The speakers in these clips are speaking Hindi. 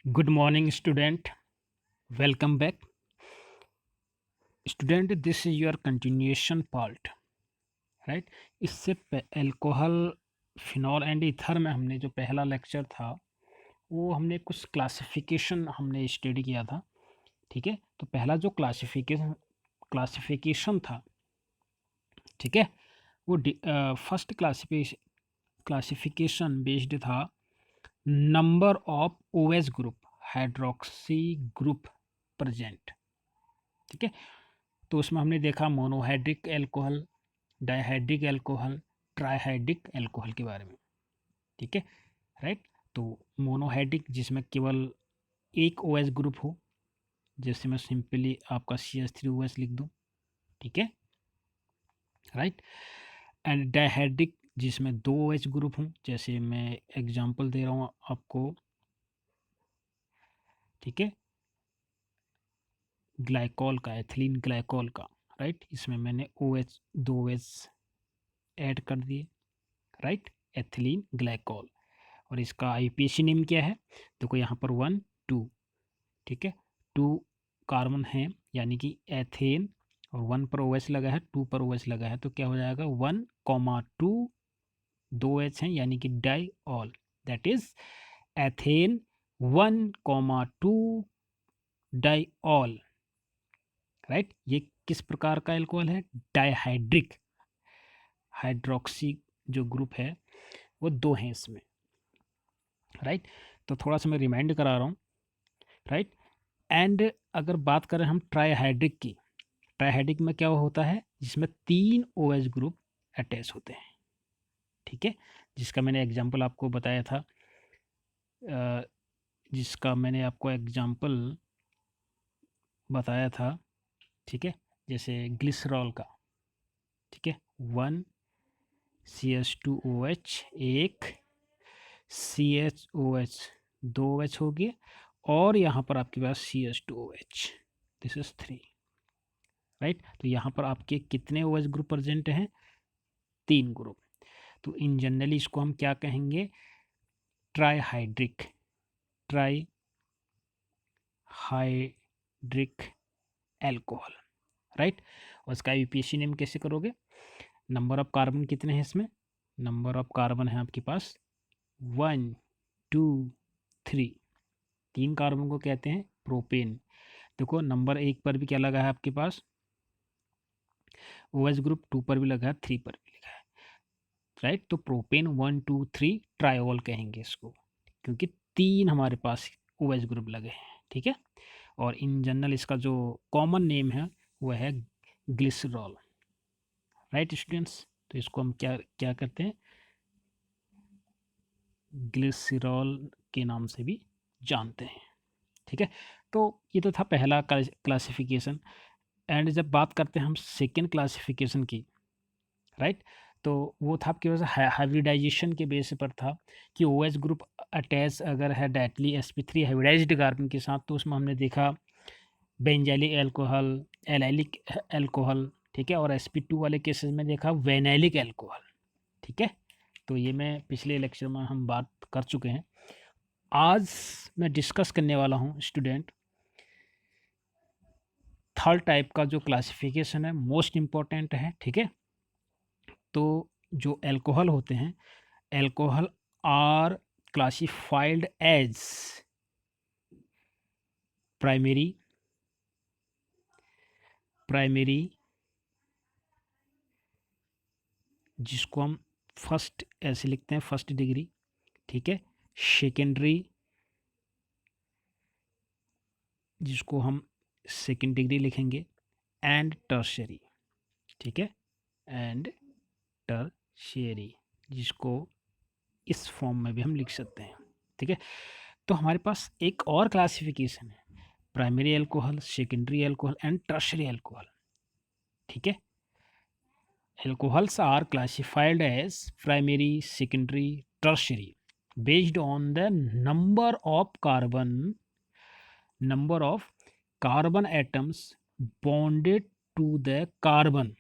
Good morning, student. Welcome back. Student, this is your continuation part, right? इससे अल्कोहल फिनॉल एंड ईथर में हमने जो पहला लेक्चर था वो हमने कुछ क्लासिफिकेशन हमने स्टडी किया था। ठीक है, तो पहला जो क्लासिफिकेशन था, ठीक है, वो फर्स्ट क्लासिफिकेशन बेस्ड था number of OS group, hydroxy group present. ठीक है, तो उसमें हमने देखा monohydric alcohol, dihydric alcohol, trihydric alcohol के बारे में। ठीक है, राइट। तो मोनोहाइड्रिक जिसमें केवल एक ओएस ग्रुप हो, जैसे मैं सिंपली आपका CH3OH लिख दूं। ठीक है, राइट। एंड डाइहाइड्रिक जिसमें दो OH ग्रुप हों, जैसे मैं एग्जांपल दे रहा हूँ आपको। ठीक है, ग्लाइकॉल का, एथिलीन ग्लाइकॉल का, राइट। इसमें मैंने OH, दो OH ऐड कर दिए, राइट, एथिलीन ग्लाइकॉल। और इसका आईपीसी नेम क्या है? देखो यहाँ पर 1 2, ठीक है, 2 कार्बन है यानी कि एथेन, और 1 पर OH लगा है, 2 पर OH लगा है, तो क्या हो जाएगा 1,2, दो H हैं यानी कि diol, that is ethane 1,2 diol, right. ये किस प्रकार का एल्कोहल है? डाइहाइड्रिक। हाइड्रोक्सी जो ग्रुप है वो दो हैं इसमें, राइट। तो थोड़ा सा मैं रिमाइंड करा रहा हूँ, राइट। एंड अगर बात करें हम ट्राइहाइड्रिक की, ट्राइहाइड्रिक में क्या होता है? जिसमें 3 OH ग्रुप अटैच होते हैं। ठीक है, जिसका मैंने एग्जांपल आपको बताया था, जिसका मैंने आपको एग्जांपल बताया था। ठीक है, जैसे ग्लिसरॉल का, ठीक है, 1 CH2OH, एक CHOH, दो OH हो गए, और यहाँ पर आपके पास CH2OH, दिस इज 3, राइट। तो यहाँ पर आपके कितने OH ग्रुप प्रेजेंट हैं? 3 ग्रुप। तो इन जनरली इसको हम क्या कहेंगे? Trihydric, trihydric alcohol, right. और इसका यूपीएससी नेम कैसे करोगे? नंबर ऑफ कार्बन कितने हैं इसमें? नंबर ऑफ कार्बन है आपके पास 1 2 3, 3 कार्बन को कहते हैं प्रोपेन। देखो नंबर 1 पर भी क्या लगा है आपके पास? OH ग्रुप, 2 पर भी लगा है, 3 पर भी लगा है, राइट। तो प्रोपेन 1 2 3 ट्रायोल कहेंगे इसको, क्योंकि 3 हमारे पास OH ग्रुप लगे हैं। ठीक है, और इन जनरल इसका जो कॉमन नेम है वह है ग्लिसरॉल, राइट स्टूडेंट्स। तो इसको हम क्या क्या करते हैं? ग्लिसरॉल के नाम से भी जानते हैं। ठीक है, तो ये तो था पहला क्लासिफिकेशन। एंड जब बात करते हैं हम सेकेंड क्लासिफिकेशन की, राइट, तो वो था आपके पास हाइब्रिडाइजेशन के बेस पर था कि OH ग्रुप अटैच अगर है डायरेक्टली sp3 हाइब्रिडाइज्ड कार्बन के साथ, तो उसमें हमने देखा बेंजाइलिक एल्कोहल, एलाइलिक एल्कोहल, ठीक है, और sp2 वाले केसेस में देखा वेनाइलिक एल्कोहल। ठीक है, तो ये मैं पिछले लेक्चर में हम बात कर चुके हैं। आज मैं डिस्कस करने वाला हूँ स्टूडेंट, थर्ड टाइप का जो क्लासिफिकेशन है, मोस्ट इम्पॉर्टेंट है। ठीक है, तो जो एल्कोहल होते हैं, alcohol are classified as primary, primary जिसको हम फर्स्ट ऐसे लिखते हैं, फर्स्ट डिग्री। ठीक है, सेकेंडरी जिसको हम सेकेंड डिग्री लिखेंगे, एंड टर्शरी। ठीक है, एंड टर्शरी जिसको इस फॉर्म में भी हम लिख सकते हैं। ठीक है, तो हमारे पास एक और क्लासिफिकेशन है, primary alcohol, secondary alcohol and tertiary alcohol. ठीक है, alcohols are classified as primary, secondary, tertiary based on the number of carbon atoms bonded to the carbon,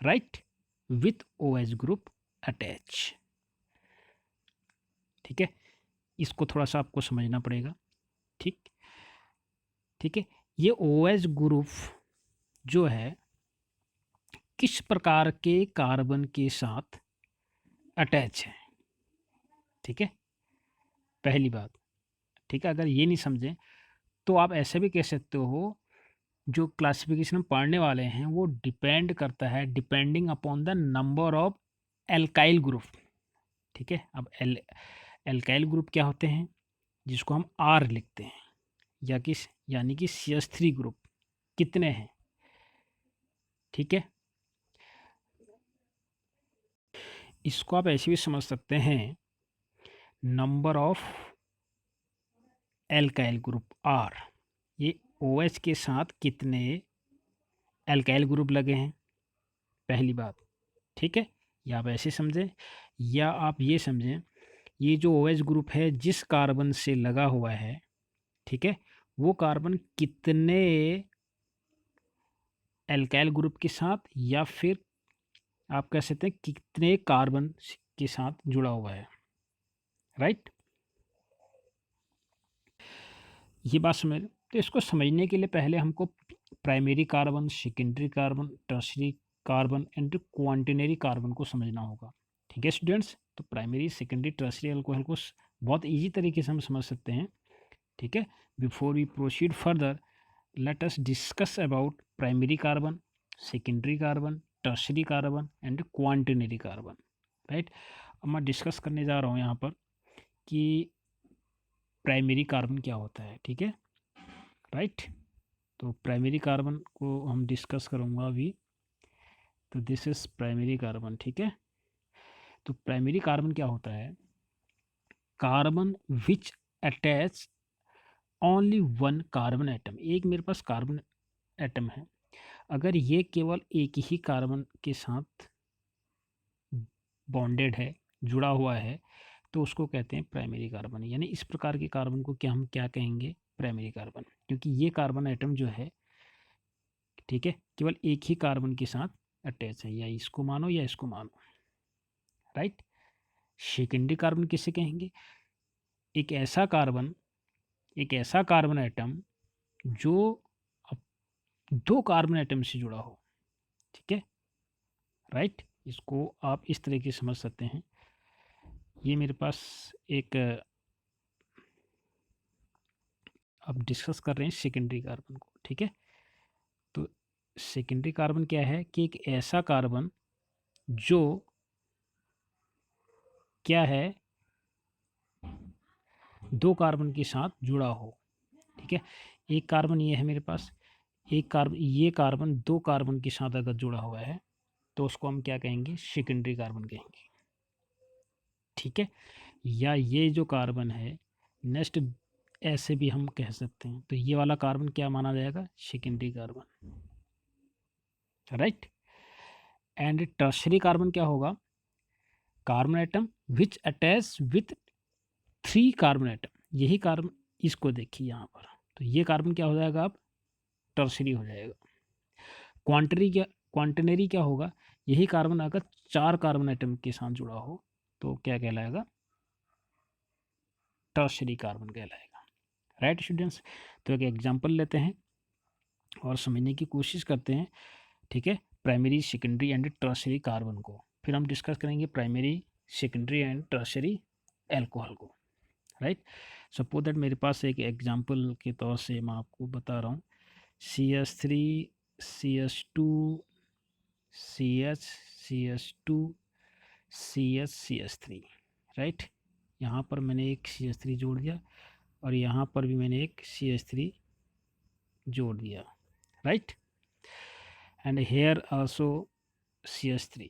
right, with OH group attached. ठीक है, इसको थोड़ा सा आपको समझना पड़ेगा। ठीक ठीक है। ये OH ग्रुप जो है किस प्रकार के कार्बन के साथ अटैच है। ठीक है, पहली बात। ठीक है, अगर ये नहीं समझें तो आप ऐसे भी कह सकते हो, जो क्लासिफिकेशन हम पढ़ने वाले हैं वो डिपेंड करता है, depending upon the number of alkyl group. ठीक है, अब एल्काइल ग्रुप क्या होते हैं, जिसको हम R लिखते हैं, या किस यानी कि CH3 ग्रुप कितने हैं। ठीक है, इसको आप ऐसे भी समझ सकते हैं, number of alkyl group R, ये OH के साथ कितने एल्काइल ग्रुप लगे हैं, पहली बात। ठीक है, या आप ऐसे समझें या आप ये समझें, ये जो OH ग्रुप है जिस कार्बन से लगा हुआ है, ठीक है, वो कार्बन कितने एल्काइल ग्रुप के साथ, या फिर आप कह सकते हैं कितने कार्बन के साथ जुड़ा हुआ है। राइट, ये बात समझ। तो इसको समझने के लिए पहले हमको primary carbon, secondary carbon, tertiary carbon and quaternary carbon को समझना होगा। ठीक है स्टूडेंट्स, तो प्राइमरी, सेकेंडरी, टर्शरी अल्कोहल को बहुत इजी तरीके से हम समझ सकते हैं। ठीक है, before we proceed further, let us discuss about primary carbon, secondary carbon, tertiary carbon and quaternary carbon। Right, अब मैं डिस्कस करने जा रहा हूँ यहाँ पर कि प्राइमरी कार्बन क्या होता है। ठीक है, राइट, तो प्राइमरी कार्बन को हम डिस्कस करूँगा अभी। तो दिस इज प्राइमरी कार्बन। ठीक है, तो प्राइमरी कार्बन क्या होता है, carbon which attach only one carbon atom. एक मेरे पास कार्बन एटम है, अगर ये केवल एक ही कार्बन के साथ बॉन्डेड है, जुड़ा हुआ है, तो उसको कहते हैं प्राइमरी कार्बन। यानी इस प्रकार के कार्बन को क्या हम क्या कहेंगे, प्राइमरी कार्बन, क्योंकि ये कार्बन एटम जो है, ठीक है, केवल एक ही कार्बन के साथ अटैच है, या इसको मानो या इसको मानो। राइट, सेकेंडरी कार्बन किसे कहेंगे, एक ऐसा कार्बन एटम जो दो कार्बन एटम से जुड़ा हो। ठीक है, राइट, इसको आप इस तरीके से समझ सकते हैं। ये मेरे पास एक, अब डिस्कस कर रहे हैं सेकेंडरी कार्बन को। ठीक है, तो सेकेंडरी कार्बन क्या है कि एक ऐसा कार्बन जो क्या है, दो कार्बन के साथ जुड़ा हो। ठीक है, एक कार्बन ये है मेरे पास, एक कार्बन, ये कार्बन दो कार्बन के साथ अगर जुड़ा हुआ है तो उसको हम क्या कहेंगे, सेकेंडरी कार्बन कहेंगे। ठीक है, या ये जो कार्बन है नेक्स्ट, ऐसे भी हम कह सकते हैं, तो ये वाला कार्बन क्या माना जाएगा, secondary carbon. Right, and tertiary carbon क्या होगा, carbon atom which attach with three carbon atom. यही कार्बन, इसको देखिए यहाँ पर, तो ये कार्बन क्या हो जाएगा, अब टर्शरी हो जाएगा। क्वांटनरी क्या होगा, यही कार्बन अगर चार कार्बन एटम के साथ जुड़ा हो तो क्या कहलाएगा, टर्शरी कार्बन कहलाएगा। राइट स्टूडेंट्स, तो एक एग्जांपल लेते हैं और समझने की कोशिश करते हैं। ठीक है, primary, secondary and tertiary carbon को, फिर हम डिस्कस करेंगे primary, secondary and tertiary alcohol को। राइट, सपोज दैट मेरे पास एक एग्जांपल के तौर से मैं आपको बता रहा हूँ, CH3, CH2, CH, CH2, CH3। Right, यहाँ पर मैंने एक CH3 जोड़ दिया और यहाँ पर भी मैंने एक CH3 जोड़ दिया। Right, and here also CH3।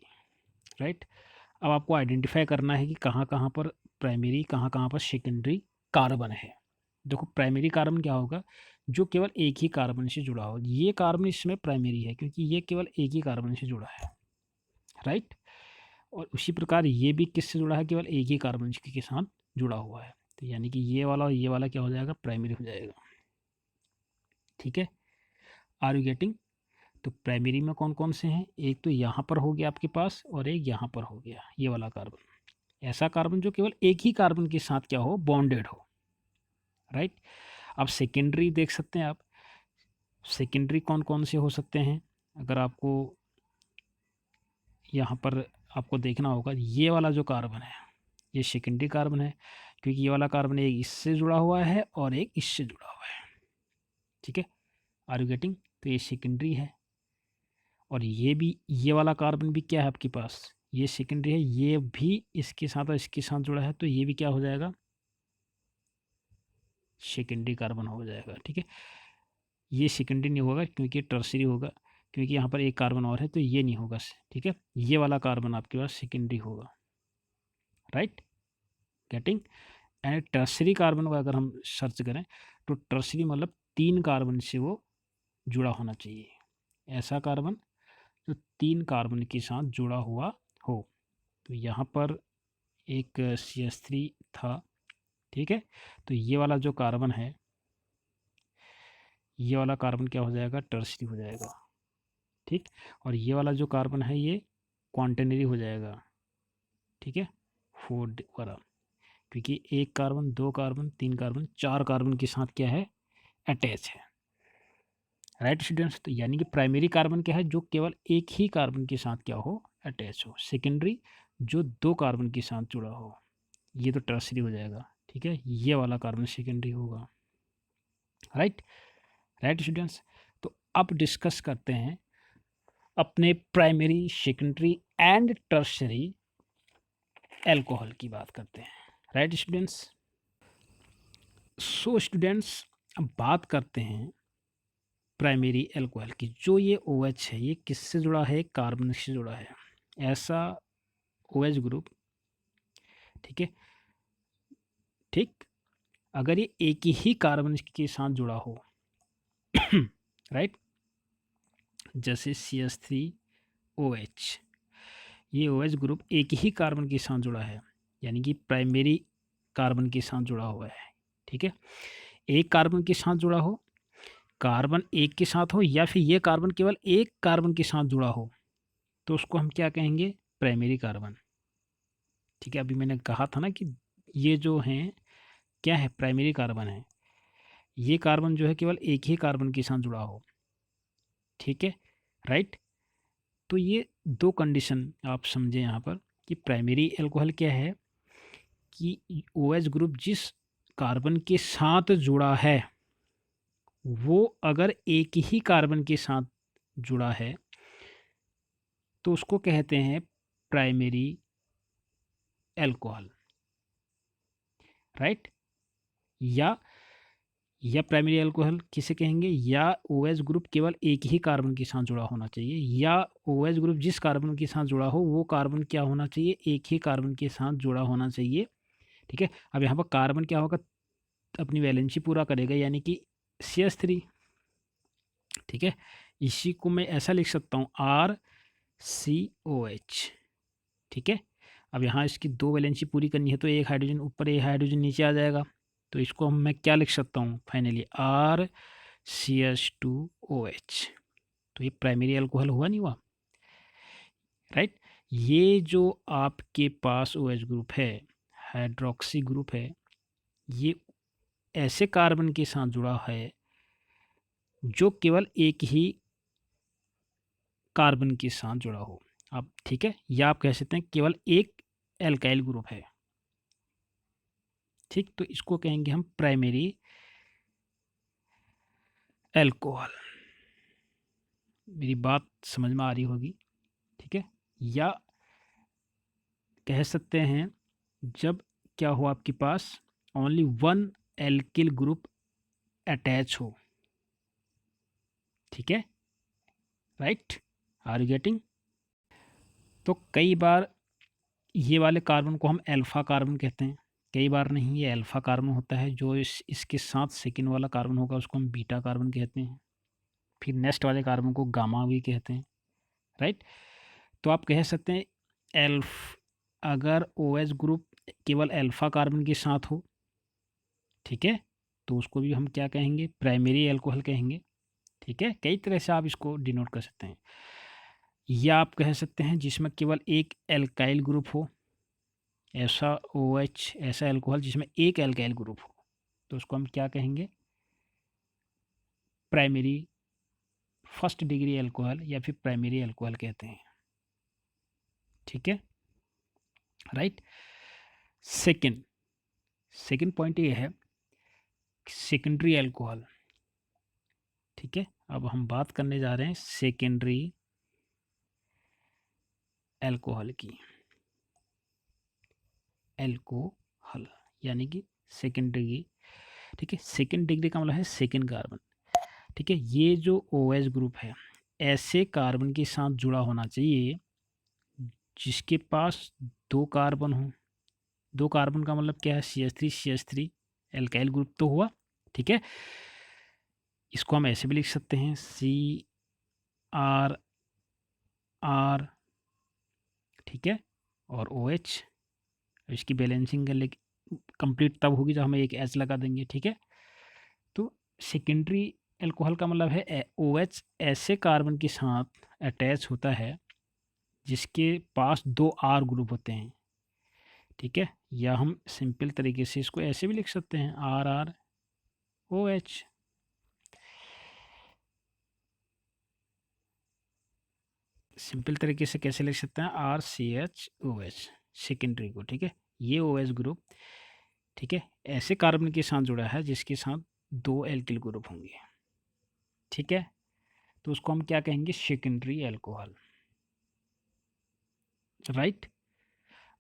Right, अब आपको आइडेंटिफाई करना है कि कहाँ कहाँ पर प्राइमरी, कहाँ कहाँ पर सेकेंडरी कार्बन है। देखो, प्राइमरी कार्बन क्या होगा, जो केवल एक ही कार्बन से जुड़ा हो। ये कार्बन इसमें प्राइमरी है क्योंकि ये केवल एक ही कार्बन से जुड़ा है। राइट, और उसी प्रकार ये भी किससे जुड़ा है, केवल एक ही कार्बन के साथ जुड़ा हुआ है, तो यानी कि ये वाला और ये वाला क्या हो जाएगा, प्राइमरी हो जाएगा। ठीक है, आर यू गेटिंग। तो प्राइमरी में कौन कौन से हैं, एक तो यहाँ पर हो गया आपके पास और एक यहाँ पर हो गया ये वाला कार्बन, ऐसा कार्बन जो केवल एक ही कार्बन के साथ क्या हो, बॉन्डेड हो, राइट। अब सेकेंडरी देख सकते हैं आप, सेकेंडरी कौन कौन से हो सकते हैं, अगर आपको यहाँ पर आपको देखना होगा, ये वाला जो कार्बन है ये सेकेंडरी कार्बन है, क्योंकि ये वाला कार्बन एक इससे जुड़ा हुआ है और एक इससे जुड़ा हुआ है, ठीक है, आर यू गेटिंग। तो ये सेकेंडरी है, और ये भी, ये वाला कार्बन भी क्या है आपके पास, ये सेकेंडरी है, ये भी इसके साथ और इसके साथ जुड़ा है, तो ये भी क्या हो जाएगा, सेकेंडरी कार्बन हो जाएगा, ठीक है। ये सेकेंडरी नहीं होगा क्योंकि टर्सरी होगा, क्योंकि यहाँ पर एक कार्बन और है, तो ये नहीं होगा, ठीक है। ये वाला कार्बन आपके पास सेकेंडरी होगा, right, getting. And tertiary carbon को अगर हम सर्च करें तो टर्सरी मतलब 3 कार्बन से वो जुड़ा होना चाहिए, ऐसा कार्बन जो 3 कार्बन के साथ जुड़ा हुआ हो। तो यहाँ पर एक CH3 था, ठीक है, तो ये वाला जो कार्बन है, ये वाला कार्बन क्या हो जाएगा, टर्सरी हो जाएगा, ठीक। और ये वाला जो कार्बन है ये क्वांटरनरी हो जाएगा, ठीक है, 4 वाला, क्योंकि एक कार्बन, 2 कार्बन, 3 कार्बन, 4 कार्बन के साथ क्या है, अटैच है, राइट स्टूडेंट्स। तो यानी कि प्राइमरी कार्बन क्या है, जो केवल एक ही कार्बन के साथ क्या हो, अटैच हो। सेकेंडरी जो 2 कार्बन के साथ जुड़ा हो, ये तो टर्सरी हो जाएगा, ठीक है, ये वाला कार्बन सेकेंडरी होगा, राइट, राइट स्टूडेंट्स। तो अब डिस्कस करते हैं अपने primary, secondary and tertiary alcohol की बात करते हैं, राइट स्टूडेंट्स। सो स्टूडेंट्स, अब बात करते हैं प्राइमरी एल्कोहल की। जो ये OH है, ये किससे जुड़ा है, कार्बन से जुड़ा है, ऐसा OH ग्रुप, ठीक है, ठीक, अगर ये एक ही कार्बन के साथ जुड़ा हो राइट, जैसे CH3OH, ये OH ग्रुप एक ही कार्बन के साथ जुड़ा है, यानी कि प्राइमरी कार्बन के साथ जुड़ा हुआ है, ठीक है। एक कार्बन के साथ जुड़ा हो, कार्बन एक के साथ हो, या फिर ये कार्बन केवल एक कार्बन के साथ जुड़ा हो, तो उसको हम क्या कहेंगे, प्राइमरी कार्बन, ठीक है। अभी मैंने कहा था ना कि ये जो हैं क्या है, प्राइमरी कार्बन है, ये कार्बन जो है केवल एक ही कार्बन के साथ जुड़ा हो, ठीक है, राइट। तो ये 2 कंडीशन आप समझें यहाँ पर कि प्राइमरी एल्कोहल क्या है, कि OH ग्रुप जिस कार्बन के साथ जुड़ा है, वो अगर एक ही कार्बन के साथ जुड़ा है तो उसको कहते हैं प्राइमरी एल्कोहल, राइट। या प्राइमरी एल्कोहल किसे कहेंगे, या OH ग्रुप केवल एक ही कार्बन के साथ जुड़ा होना चाहिए, या OH ग्रुप जिस कार्बन के साथ जुड़ा हो वो कार्बन क्या होना चाहिए, एक ही कार्बन के साथ जुड़ा होना चाहिए, ठीक है। अब यहाँ पर कार्बन क्या होगा, अपनी वैलेंसी पूरा करेगा, यानी कि CH3, ठीक है। इसी को मैं ऐसा लिख सकता हूँ RCOH, ठीक है। अब यहाँ इसकी 2 वैलेंसी पूरी करनी है, तो एक हाइड्रोजन ऊपर, एक हाइड्रोजन नीचे आ जाएगा, तो इसको मैं क्या लिख सकता हूँ फाइनली, RCH2OH। तो ये प्राइमरी अल्कोहल हुआ, नहीं हुआ, राइट। ये जो आपके पास OH ग्रुप है, हाइड्रोक्सी ग्रुप है, ये ऐसे कार्बन के साथ जुड़ा है जो केवल एक ही कार्बन के साथ जुड़ा हो, आप, ठीक है, या आप कह सकते हैं केवल एक एल्काइल ग्रुप है, ठीक। तो इसको कहेंगे हम प्राइमरी एल्कोहल। मेरी बात समझ में आ रही होगी, ठीक है। या कह सकते हैं जब क्या हो, आपके पास ओनली 1 एल्किल ग्रुप अटैच हो, ठीक है, राइट, आर यू गेटिंग। तो कई बार ये वाले कार्बन को हम अल्फा कार्बन कहते हैं, कई बार नहीं, ये अल्फा कार्बन होता है, जो इसके साथ सेकेंड वाला कार्बन होगा उसको हम बीटा कार्बन कहते हैं, फिर नेक्स्ट वाले कार्बन को गामा भी कहते हैं, राइट। तो आप कह सकते हैं अगर OH ग्रुप केवल अल्फा कार्बन के साथ हो, ठीक है, तो उसको भी हम क्या कहेंगे, प्राइमरी एल्कोहल कहेंगे, ठीक है। कई तरह से आप इसको डिनोट कर सकते हैं, या आप कह सकते हैं जिसमें केवल एक एल्काइल ग्रुप हो, ऐसा OH ऐसा एल्कोहल जिसमें एक एल्काइल ग्रुप हो, तो उसको हम क्या कहेंगे? प्राइमरी फर्स्ट डिग्री एल्कोहल या फिर प्राइमरी एल्कोहल कहते हैं। ठीक है, राइट। सेकंड सेकंड पॉइंट ये है सेकेंडरी एल्कोहल। ठीक है, अब हम बात करने जा रहे हैं सेकेंडरी एल्कोहल की। एल्कोहल यानी कि सेकेंड डिग्री। ठीक है, सेकेंड डिग्री का मतलब है सेकेंड कार्बन। ठीक है, ये जो OH ग्रुप है ऐसे कार्बन के साथ जुड़ा होना चाहिए जिसके पास दो कार्बन हो। दो कार्बन का मतलब क्या है? CH3 एल्काइल ग्रुप तो हुआ। ठीक है, इसको हम ऐसे भी लिख सकते हैं CR। ठीक है, और OH। इसकी बैलेंसिंग कंप्लीट तब होगी जब हम एक H लगा देंगे। ठीक है, तो सेकेंडरी एल्कोहल का मतलब है OH ऐसे कार्बन के साथ अटैच होता है जिसके पास दो R ग्रुप होते हैं। ठीक है, या हम सिंपल तरीके से इसको ऐसे भी लिख सकते हैं RrOH। सिंपल तरीके से कैसे लिख सकते हैं? RCHOH सेकेंडरी को। ठीक है, ये OH ग्रुप ठीक है ऐसे कार्बन के साथ जुड़ा है जिसके साथ दो एल्किल ग्रुप होंगे। ठीक है, तो उसको हम क्या कहेंगे? Secondary alcohol. Right,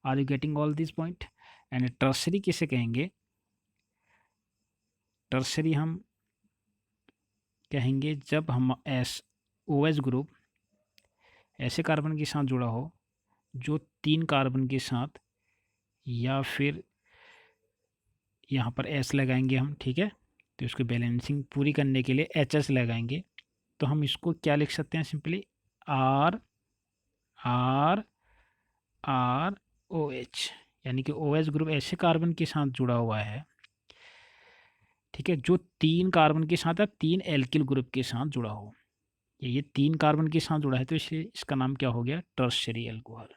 are you getting all this point? And tertiary किसे कहेंगे? टर्सरी हम कहेंगे जब हम OH ग्रुप ऐसे कार्बन के साथ जुड़ा हो जो तीन कार्बन के साथ, या फिर यहाँ पर S लगाएंगे हम। ठीक है, तो इसको बैलेंसिंग पूरी करने के लिए HS लगाएंगे। तो हम इसको क्या लिख सकते हैं? Simply R R R OH, यानी कि OH ग्रुप ऐसे कार्बन के साथ जुड़ा हुआ है। ठीक है, जो तीन कार्बन के साथ है, तीन एल्किल ग्रुप के साथ जुड़ा हो। ये तीन कार्बन के साथ जुड़ा है तो इसलिए इसका नाम क्या हो गया? Tertiary alcohol.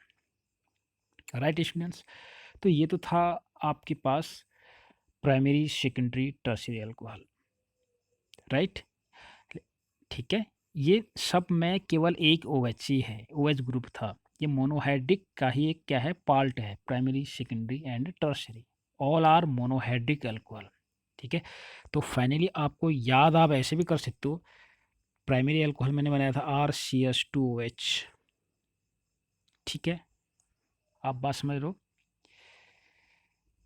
राइट स्टूडेंट्स, तो ये तो था आपके पास primary secondary tertiary alcohol. Right, ठीक है, ये सब में केवल एक OH ही है, OH ग्रुप था। ये मोनोहाइड्रिक का ही एक क्या है? पार्ट है, primary secondary and tertiary. All are monohydric alcohol. ठीक है, तो फाइनली आपको याद आप ऐसे भी कर सकते हो, प्राइमरी एल्कोहल मैंने बनाया था RCH2OH। ठीक है, आप बात समझ रहे हो?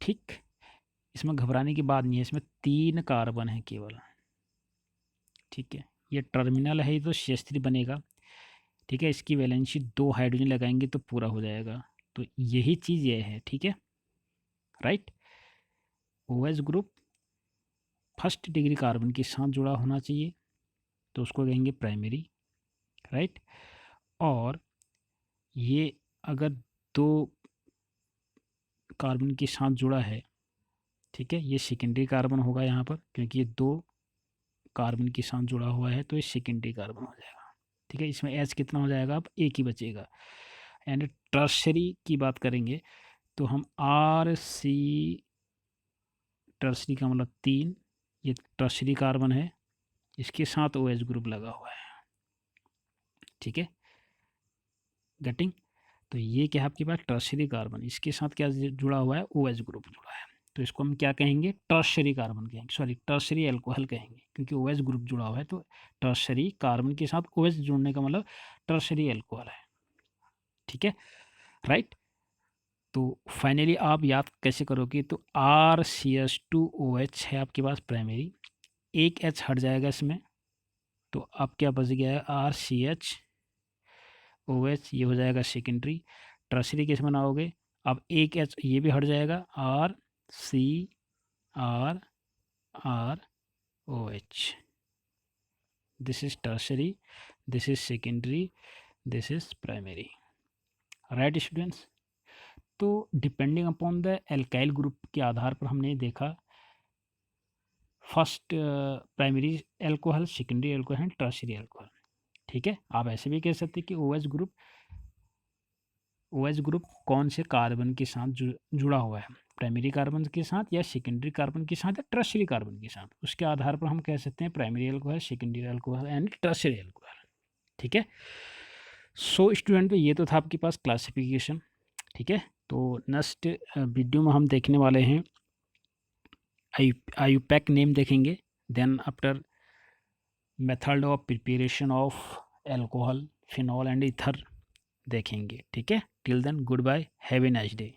ठीक, इसमें घबराने की बात नहीं है, इसमें तीन कार्बन है केवल। ठीक है, ये टर्मिनल है तो CH3 बनेगा। ठीक है, इसकी वैलेंसी दो हाइड्रोजन लगाएंगे तो पूरा हो जाएगा। तो यही चीज़ ये है। ठीक है, right. OH group first degree carbon के साथ जुड़ा होना चाहिए तो उसको कहेंगे प्राइमरी। राइट, और ये अगर दो कार्बन के साथ जुड़ा है, ठीक है, ये सेकेंडरी कार्बन होगा यहाँ पर, क्योंकि ये दो कार्बन के साथ जुड़ा हुआ है तो ये सेकेंडरी कार्बन हो जाएगा। ठीक है, इसमें H कितना हो जाएगा? अब एक ही बचेगा। एंड टर्शरी की बात करेंगे तो हम RC, टर्शरी का मतलब तीन, ये टर्शरी कार्बन है, इसके साथ OH ग्रुप लगा हुआ है। ठीक है, गेटिंग? तो ये क्या है आपके पास? टर्शरी कार्बन, इसके साथ क्या जुड़ा हुआ है? OH ग्रुप जुड़ा है, तो इसको हम क्या कहेंगे? टर्शरी कार्बन कहेंगे, सॉरी टर्शरी एल्कोहल कहेंगे, क्योंकि OH ग्रुप जुड़ा हुआ है तो टर्शरी कार्बन के साथ OH जुड़ने का मतलब टर्शरी एल्कोहल है। ठीक है, राइट। तो फाइनली आप याद कैसे करोगे? तो RCH2OH है आपके पास प्राइमरी, एक H हट जाएगा इसमें, तो अब क्या बच गया है? RCHOH, ये हो जाएगा सेकेंडरी। टर्शरी कैसे बनाओगे? अब एक H ये भी हट जाएगा, RCRROH। This is tertiary, this is secondary, this is primary. Right students, तो depending upon the alkyl group के आधार पर हमने देखा first primary alcohol, secondary alcohol and tertiary alcohol. ठीक है, आप ऐसे भी कह सकते हैं कि OH ग्रुप OH ग्रुप कौन से कार्बन के साथ जुड़ा हुआ है, प्राइमरी कार्बन के साथ या सेकेंडरी कार्बन के साथ या टर्शियरी कार्बन के साथ, उसके आधार पर हम कह सकते हैं primary alcohol, secondary alcohol and tertiary alcohol. ठीक है, सो स्टूडेंट तो ये तो था आपके पास क्लासिफिकेशन। ठीक है, तो नेक्स्ट वीडियो में हम देखने वाले हैं आईयूपैक नेम देखेंगे, then after method of preparation of alcohol, phenol and ether देखेंगे। ठीक है, till then goodbye, have a nice day.